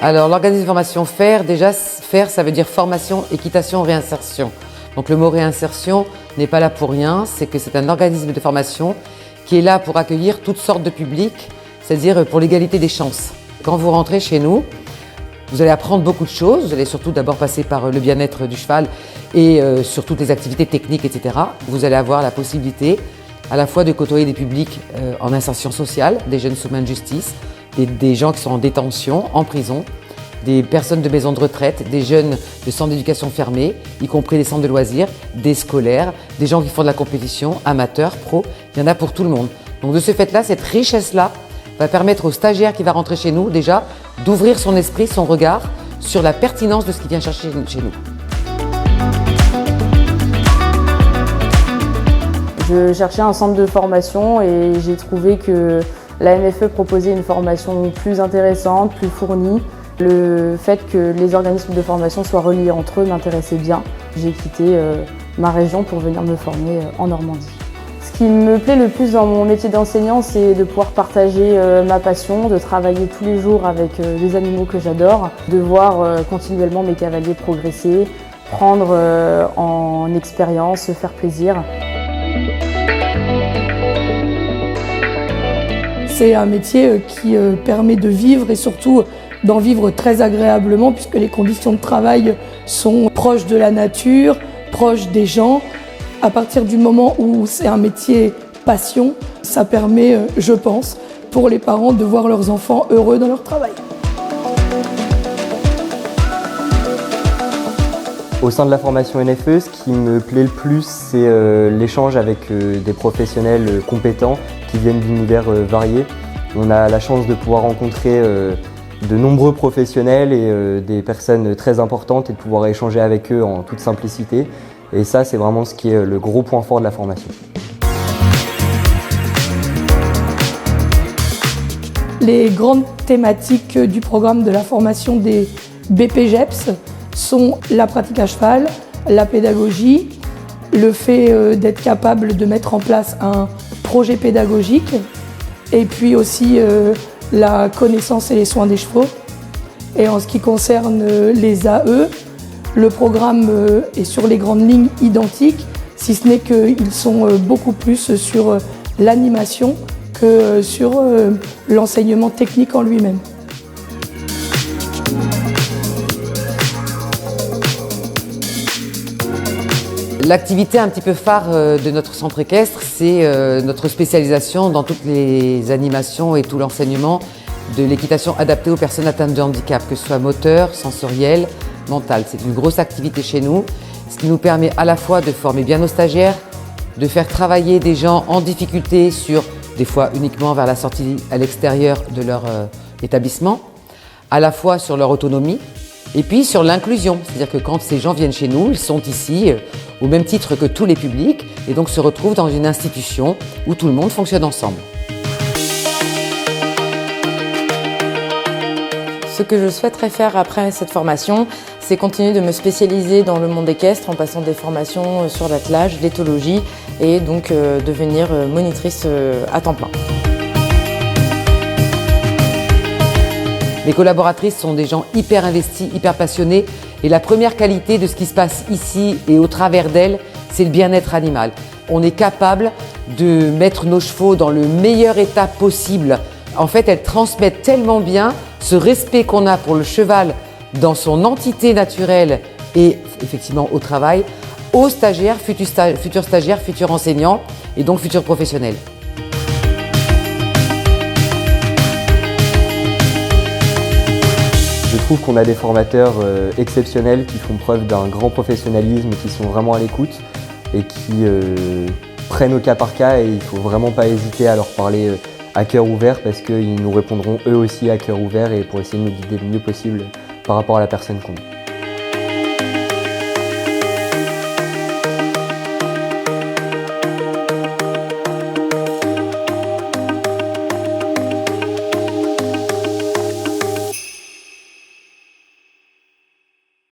Alors l'organisme de formation FAIRE, déjà FAIRE ça veut dire formation, équitation, réinsertion. Donc le mot réinsertion n'est pas là pour rien, c'est que c'est un organisme de formation qui est là pour accueillir toutes sortes de publics, c'est-à-dire pour l'égalité des chances. Quand vous rentrez chez nous, vous allez apprendre beaucoup de choses, vous allez surtout d'abord passer par le bien-être du cheval et sur toutes les activités techniques, etc. Vous allez avoir la possibilité à la fois de côtoyer des publics en insertion sociale, des jeunes sous main de justice, des gens qui sont en détention, en prison, des personnes de maisons de retraite, des jeunes de centres d'éducation fermés, y compris des centres de loisirs, des scolaires, des gens qui font de la compétition, amateurs, pros, il y en a pour tout le monde. Donc de ce fait-là, cette richesse-là va permettre au stagiaire qui va rentrer chez nous déjà d'ouvrir son esprit, son regard sur la pertinence de ce qu'il vient chercher chez nous. Je cherchais un centre de formation et j'ai trouvé que la NFE proposait une formation plus intéressante, plus fournie. Le fait que les organismes de formation soient reliés entre eux m'intéressait bien. J'ai quitté ma région pour venir me former en Normandie. Ce qui me plaît le plus dans mon métier d'enseignant, c'est de pouvoir partager ma passion, de travailler tous les jours avec les animaux que j'adore, de voir continuellement mes cavaliers progresser, prendre en expérience, se faire plaisir. C'est un métier qui permet de vivre et surtout d'en vivre très agréablement puisque les conditions de travail sont proches de la nature, proches des gens. À partir du moment où c'est un métier passion, ça permet, je pense, pour les parents de voir leurs enfants heureux dans leur travail. Au sein de la formation NFE, ce qui me plaît le plus, c'est l'échange avec des professionnels compétents qui viennent d'univers variés. On a la chance de pouvoir rencontrer de nombreux professionnels et des personnes très importantes et de pouvoir échanger avec eux en toute simplicité. Et ça, c'est vraiment ce qui est le gros point fort de la formation. Les grandes thématiques du programme de la formation des BPGEPS sont la pratique à cheval, la pédagogie, le fait d'être capable de mettre en place un projet pédagogique et puis aussi la connaissance et les soins des chevaux. Et en ce qui concerne les AE, le programme est sur les grandes lignes identiques, si ce n'est qu'ils sont beaucoup plus sur l'animation que sur l'enseignement technique en lui-même. L'activité un petit peu phare de notre centre équestre, c'est notre spécialisation dans toutes les animations et tout l'enseignement de l'équitation adaptée aux personnes atteintes de handicap, que ce soit moteur, sensoriel, mental. C'est une grosse activité chez nous, ce qui nous permet à la fois de former bien nos stagiaires, de faire travailler des gens en difficulté sur, des fois uniquement vers la sortie à l'extérieur de leur établissement, à la fois sur leur autonomie, et puis sur l'inclusion, c'est-à-dire que quand ces gens viennent chez nous, ils sont ici au même titre que tous les publics et donc se retrouvent dans une institution où tout le monde fonctionne ensemble. Ce que je souhaiterais faire après cette formation, c'est continuer de me spécialiser dans le monde équestre en passant des formations sur l'attelage, l'éthologie et donc devenir monitrice à temps plein. Les collaboratrices sont des gens hyper investis, hyper passionnés et la première qualité de ce qui se passe ici et au travers d'elles, c'est le bien-être animal. On est capable de mettre nos chevaux dans le meilleur état possible. En fait, elles transmettent tellement bien ce respect qu'on a pour le cheval dans son entité naturelle et effectivement au travail, aux stagiaires, futurs stagiaires, futurs enseignants et donc futurs professionnels. Je trouve qu'on a des formateurs exceptionnels qui font preuve d'un grand professionnalisme, qui sont vraiment à l'écoute et qui prennent au cas par cas et il ne faut vraiment pas hésiter à leur parler à cœur ouvert parce qu'ils nous répondront eux aussi à cœur ouvert et pour essayer de nous guider le mieux possible par rapport à la personne qu'on est.